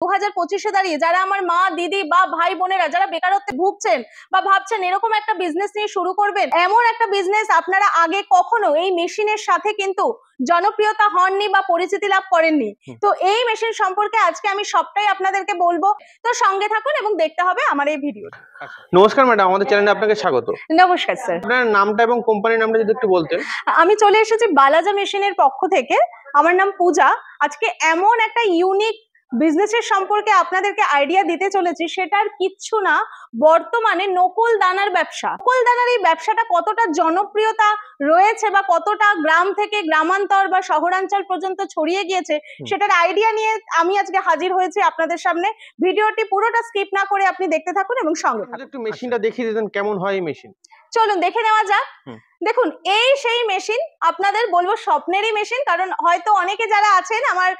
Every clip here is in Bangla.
2025-এ দাঁড়িয়ে যারা আমার মা দিদি বা ভাই বোনেরা যারা বেকারত্বে ভুগছেন বা ভাবছেন এরকম একটা বিজনেস নিয়ে শুরু করবেন, এমন একটা বিজনেস আপনারা আগে কখনো এই মেশিনের সাথে কিন্তু জনপ্রিয়তা হননি বা পরিচিতি লাভ করেননি। তো এই মেশিন সম্পর্কে আজকে আমি সবটাই আপনাদেরকে বলবো, তো সঙ্গে থাকুন এবং দেখতে হবে আমার এই ভিডিও। নমস্কার ম্যাডাম, আমাদের চ্যানেলে আপনাকে স্বাগত। নমস্কার স্যার। আপনার নামটা এবং কোম্পানির নামটা যদি একটু বলতেন। আমি চলে এসেছি বালাজা মেশিনের পক্ষ থেকে। আমার নাম পূজা। আজকে এমন একটা ইউনিক বিজনেসের সম্পর্কে আপনাদেরকে আইডিয়া দিতে চলেছি, সেটার কিচ্ছু না, বর্তমানে নকুল দানার ব্যবসা। নকুল দানার এই ব্যবসাটা কতটা জনপ্রিয়তা রয়েছে বা কতটা গ্রাম থেকে গ্রামান্তর বা শহরাঞ্চল পর্যন্ত ছড়িয়ে গিয়েছে, সেটার আইডিয়া নিয়ে আমি আজকে হাজির হয়েছি আপনাদের সামনে। ভিডিওটি পুরোটা স্কিপ না করে আপনি দেখতে থাকুন এবং সঙ্গে থাকুন। একটু মেশিনটা দেখিয়ে দিতেন কেমন হয় এই মেশিন। চলুন দেখে নেওয়া যাক। দেখুন, এই সেই মেশিন, আপনাদের বলবো স্বপ্নেরই মেশিন, কারণ হয়তো অনেকে যারা আছেন আমার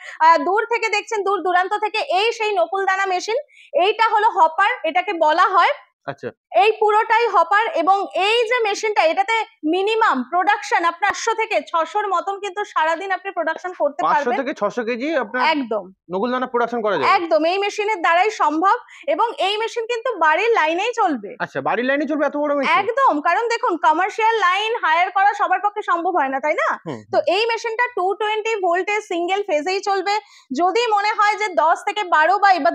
দূর থেকে দেখছেন, দূর দূরান্ত থেকে, এই সেই নকুলদানা মেশিন। এইটা হলো হপার, এটাকে বলা হয়। আচ্ছা, এই পুরোটাই হপার। এবং এই যে মেশিনটা, এটাতে মিনিমাম প্রোডাকশন আপনার 500 থেকে 600-র মতন কিন্তু সারাদিন আপনি প্রোডাকশন করতে পারবেন। 500 থেকে 600 কেজি আপনার একদম নকুলদানা প্রোডাকশন করা যায় একদম এই মেশিনের দ্বারাই সম্ভব। এবং এই মেশিন কিন্তু বাড়ির লাইনেই চলবে। আচ্ছা, বাড়ির লাইনে চলবে এত বড় মেশিন? একদম, কারণ দেখুন কমার্শিয়াল লাইন হায়ার করা সবার পক্ষে সম্ভব হয় না, তাই না? তো এই মেশিনটা 220 ভোল্টেজ সিঙ্গেল ফেজেই চলবে। যদি মনে হয় যে 10 থেকে 12 বাই বা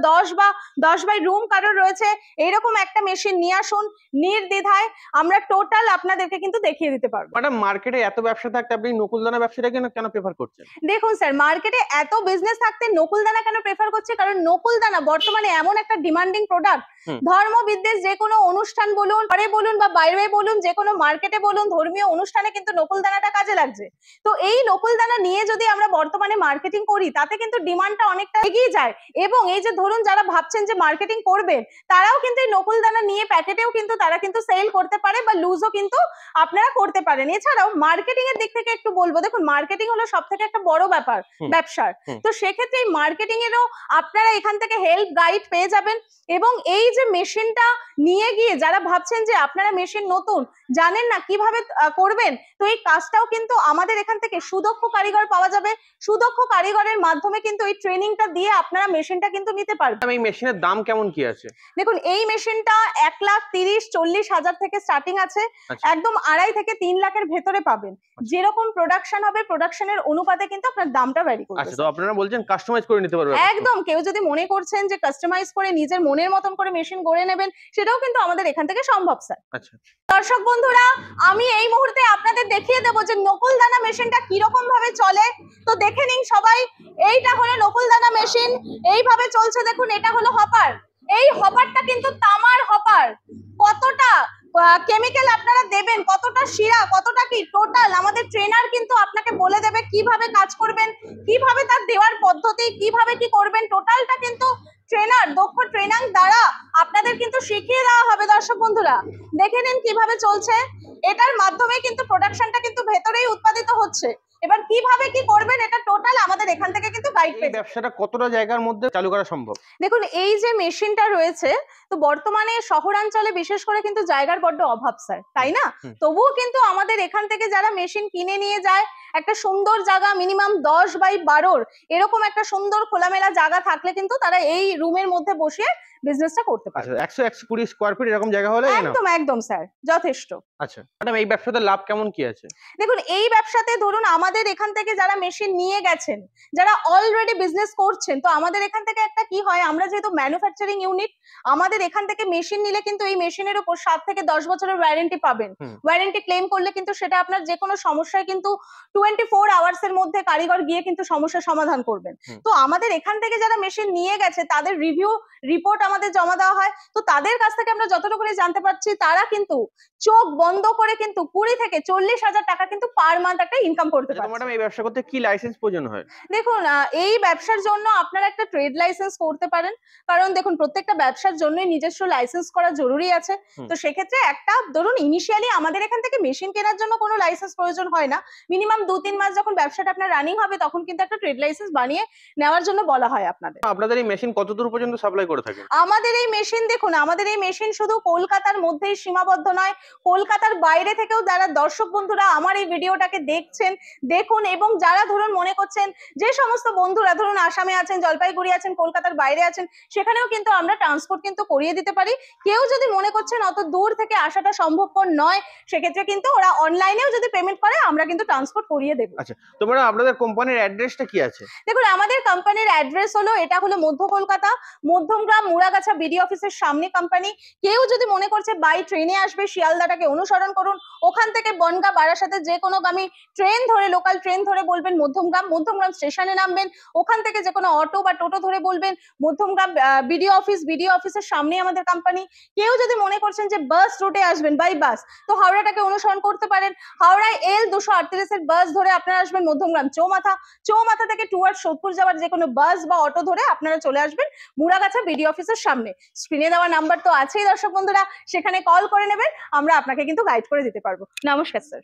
10 বাই রুম কারোর রয়েছে, এইরকম একটা মেশিন নিয়ে আসুন, নির্দ্বিধায় আমরা টোটাল আপনাদেরকে কিন্তু দেখিয়ে দিতে পারবো। ম্যাডাম, মার্কেটে এত ব্যবসা থাকতে আপনি নকুলদানা ব্যবসাটাকে কেন প্রেফার করছেন? দেখুন স্যার, মার্কেটে এত বিজনেস থাকতে নকুলদানা কেন প্রেফার করছে, কারণ নকুলদানা বর্তমানে এমন একটা ডিমান্ডিং প্রোডাক্ট। ধর্ম বিদ্বেষ যে কোনো অনুষ্ঠান বলুন, ঘরে বলুন বা বাইরে বলুন, যে কোনো মার্কেটে বলুন, ধর্মীয় অনুষ্ঠানে কিন্তু নকুলদানাটা কাজে লাগছে। তো এই নকুলদানা নিয়ে যদি আমরা বর্তমানে মার্কেটিং করি, তাতে কিন্তু ডিমান্ডটা অনেকটা এগিয়ে যায়। এবং এই যে ধরুন যারা ভাবছেন যে মার্কেটিং করবেন, তারাও কিন্তু এই নকুলদানা নিয়ে প্যাকেটেও কিন্তু তারা কিন্তু সেল করতে পারে বা লুজও কিন্তু আপনারা করতে পারেন। এছাড়াও মার্কেটিং এর দিক থেকে একটু বলবো, দেখুন মার্কেটিং হলো সব থেকে একটা বড় ব্যাপার ব্যবসার। তো সেক্ষেত্রে এই মার্কেটিং এরও আপনারা এখান থেকে হেল্প গাইড পেয়ে যাবেন। এবং এই যে মেশিনটা নিয়ে গিয়ে যারা ভাবছেন যে আপনারা মেশিন নতুন, জানেন না কিভাবে করবেন, তো এই কাজটাও কিন্তু আমাদের এখান থেকে সুদক্ষ কারিগর পাওয়া যাবে। সুদক্ষ কারিগরের মাধ্যমে কিন্তু এই ট্রেনিংটা দিয়ে আপনারা মেশিনটা কিন্তু নিতে পারবেন। এই মেশিনের দাম কেমন কি আছে? দেখুন, এই মেশিনটা 1,30,40,000 থেকে স্টার্টিং আছে। একদম 2.5 থেকে 3 লাখের ভেতরে পাবেন। যেরকম প্রোডাকশন হবে, প্রোডাকশনের অনুপাতে কিন্তু আপনার দামটা ভ্যারি করবে। আচ্ছা, তো আপনারা বলছেন কাস্টমাইজ করে নিতে পারবেন? একদম, কেউ যদি মনে করছেন যে কাস্টমাইজ করে নিজের মনের মতন করে মেশিন গড়ে নেবেন, সেটাও কিন্তু আমাদের এখান থেকে সম্ভব স্যার। আচ্ছা দর্শক বন্ধুরা, আমি এই মুহূর্তে আপনাদের দেখিয়ে দেবো যে নকুলদানা মেশিনটা কিরকম ভাবে চলে। তো দেখে নিন সবাই, এইটা হলো নকুলদানা মেশিন, এইভাবে চলছে। দেখুন, এটা হলো হপার। এই হপারটা কিন্তু তামার হপার। কতটা কেমিক্যাল আপনারা দেবেন, কতটা শিরা, কতটা কি টোটাল আমাদের ট্রেনার কিন্তু আপনাকে বলে দেবে কিভাবে কাজ করবেন, কিভাবে তার দেওয়ার পদ্ধতি, কিভাবে কি করবেন, টোটালটা কিন্তু ট্রেনার, দক্ষ ট্রেনার দ্বারা আপনাদের কিন্তু শিখিয়ে দেওয়া হবে। দর্শক বন্ধুরা দেখে নিন কিভাবে চলছে। এটার মাধ্যমে কিন্তু প্রোডাকশনটা কিন্তু ভেতরেই উৎপাদিত হচ্ছে। এবার কিভাবে কি করবেন, এটা টোটাল আমাদের এখান থেকে কিন্তু গাইড পেয়ে যাবেন। ব্যবসাটা কতটা জায়গার মধ্যে চালু করা সম্ভব? দেখুন, এই যে মেশিনটা রয়েছে, তো বর্তমানে শহরাঞ্চলে বিশেষ করে কিন্তু জায়গার বড্ড অভাব স্যার, তাই না? তবুও কিন্তু আমাদের এখান থেকে যারা মেশিন কিনে নিয়ে যায়, একটা সুন্দর জায়গা, মিনিমাম 10 বাই 12 এরকম একটা সুন্দর খোলামেলা জায়গা থাকলে কিন্তু তারা এই রুমের মধ্যে বসে বিজনেসটা করতে পারে। 100-120 স্কয়ার ফিট এরকম জায়গা হলে একদম একদম স্যার, যথেষ্ট। আচ্ছা ম্যাডাম, এই ব্যবসাতে লাভ কেমন কি আছে? দেখুন, এই ব্যবসাতে ধরুন আমাদের এখান থেকে যারা মেশিন নিয়ে গেছেন, যারা অলরেডি বিজনেস করছেন, তো আমাদের এখান থেকে একটা কি হয়, আমরা যেহেতু ম্যানুফ্যাকচারিং ইউনিট, আমাদের এখান থেকে মেশিন নিলে কিন্তু এই মেশিনের উপর 7 থেকে 10 বছরের ওয়ারেন্টি পাবেন। ওয়ারেন্টি ক্লেম করলে কিন্তু সেটা আপনার যে কোনো সমস্যায় কিন্তু 24 আওয়ার্স এর মধ্যে কারিগর গিয়ে কিন্তু সমস্যার সমাধান করবেন। তো আমাদের এখান থেকে যারা মেশিন নিয়ে গেছে, তাদের রিভিউ রিপোর্ট আমাদের জমা দেওয়া হয়। তো তাদের কাছ থেকে আমরা যতটুকু জানতে পারছি, তারা কিন্তু চোখ বন্ধ করে কিন্তু 20 থেকে 40,000 টাকা কিন্তু পার মান্থ একটা ইনকাম করতে পারে। ম্যাডাম, এই ব্যবসা করতে কি লাইসেন্স প্রয়োজন হয়? দেখুন, এই ব্যবসার জন্য আপনারা একটা ট্রেড লাইসেন্স করতে পারেন, কারণ দেখুন প্রত্যেকটা ব্যবসার জন্যই নিজস্ব লাইসেন্স করা জরুরি আছে। তো সেক্ষেত্রে একটা ধরুন ইনিশিয়ালি আমাদের এখান থেকে মেশিন কেনার জন্য কোনো লাইসেন্স প্রয়োজন হয় না, মিনিমাম 2-3 মাস যখন ব্যবসাটা আপনার রানিং হবে তখন কিন্তু একটা ট্রেড লাইসেন্স বানিয়ে নেওয়ার জন্য বলা হয় আপনাদের। আপনাদের এই মেশিন কত দূর পর্যন্ত সাপ্লাই করে থাকেন? আমাদের এই মেশিন দেখুন, আমাদের এই মেশিন শুধু কলকাতার মধ্যেই সীমাবদ্ধ নয়, কলকাতার বাইরে থেকেও যারা দর্শক বন্ধুরা আমার এই ভিডিওটাকে দেখছেন দেখুন, এবং যারা ধরুন মনে করছেন, যে সমস্ত বন্ধুরা ধরুন আসামে আছেন, জলপাইগুড়ি আছেন, কলকাতার বাইরে আছেন, সেখানেও কিন্তু আমরা ট্রান্সপোর্ট কিন্তু করিয়ে দিতে পারি। কেউ যদি মনে করছেন অত দূর থেকে আসাটা সম্ভবপর নয়, সেক্ষেত্রে কিন্তু ওরা অনলাইনেও যদি পেমেন্ট করে আমরা কিন্তু ট্রান্সপোর্ট করিয়ে দেবো। আচ্ছা, তো ম্যাডাম আপনাদের কোম্পানির অ্যাড্রেসটা কি আছে? দেখুন, আমাদের কোম্পানির অ্যাড্রেস হলো, এটা হলো মধ্য কলকাতা, মধ্যমগ্রাম মুড়াগাছা বিডি অফিসের সামনে কোম্পানি। কেউ যদি মনে করছে বাই ট্রেনে আসবে, শিয়ালদাটাকে অনুসরণ করুন, ওখান থেকে বনগাঁ বারাসাতে যে কোনো গামী ট্রেন ধরে, লোকাল ট্রেন ধরে বলবেন মধ্যমগ্রাম, মধ্যমগ্রাম স্টেশনে নামবেন, ওখান থেকে যে কোনো অটো বা টোটো ধরে বলবেন মধ্যমগ্রাম বিডি অফিস, বিডি অফিসের সামনে আমাদের কোম্পানি। কেউ যদি মনে করছেন যে বাস রুটে আসবেন বাই বাস, তো হাওড়াটাকে অনুসরণ করতে পারেন, হাওড়ায় L238 এর বাস ধরে আপনারা আসবেন মধ্যমগ্রাম চৌমাথা, চৌমাথা থেকে টুয়ার্ড সোদপুর যাওয়ার যে কোনো বাস বা অটো ধরে আপনারা চলে আসবেন মুড়াগাছা বিডি অফিসের সামনে। স্ক্রিনে দেওয়া নাম্বার তো আছেই দর্শক বন্ধুরা, সেখানে কল করে নেবেন, আমরা আপনাকে কিন্তু গাইড করে দিতে পারবো। নমস্কার স্যার।